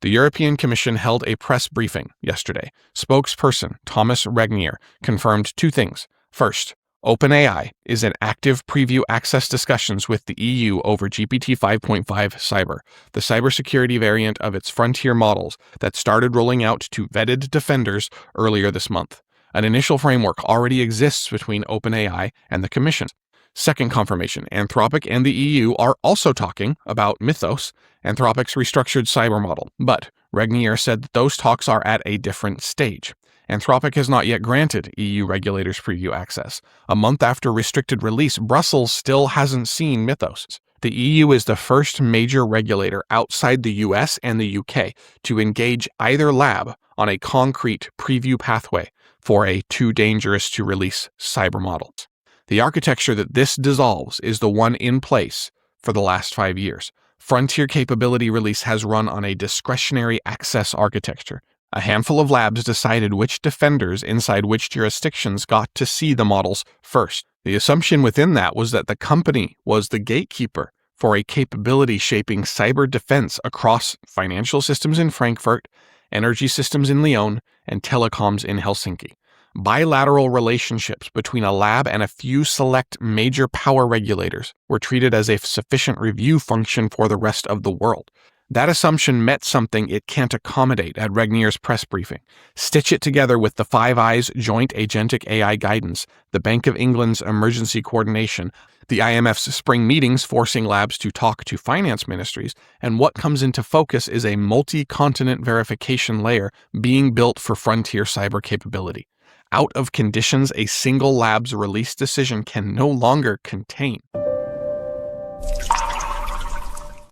The European Commission held a press briefing yesterday. Spokesperson Thomas Regnier confirmed two things. First, OpenAI is in active preview access discussions with the EU over GPT 5.5 Cyber, the cybersecurity variant of its Frontier models that started rolling out to vetted defenders earlier this month. An initial framework already exists between OpenAI and the Commission. Second confirmation, Anthropic and the EU are also talking about Mythos, Anthropic's restructured cyber model, but Regnier said that those talks are at a different stage. Anthropic has not yet granted EU regulators preview access. A month after restricted release, Brussels still hasn't seen Mythos. The EU is the first major regulator outside the US and the UK to engage either lab on a concrete preview pathway for a too dangerous to release cyber models. The architecture that this dissolves is the one in place for the last 5 years. Frontier capability release has run on a discretionary access architecture. A handful of labs decided which defenders inside which jurisdictions got to see the models first. The assumption within that was that the company was the gatekeeper for a capability shaping cyber defense across financial systems in Frankfurt, energy systems in Lyon, and telecoms in Helsinki. Bilateral relationships between a lab and a few select major power regulators were treated as a sufficient review function for the rest of the world. That assumption met something it can't accommodate at Regnier's press briefing. Stitch it together with the Five Eyes Joint Agentic AI Guidance, the Bank of England's emergency coordination, the IMF's spring meetings forcing labs to talk to finance ministries, and what comes into focus is a multi-continent verification layer being built for frontier cyber capability. Out of conditions a single lab's release decision can no longer contain.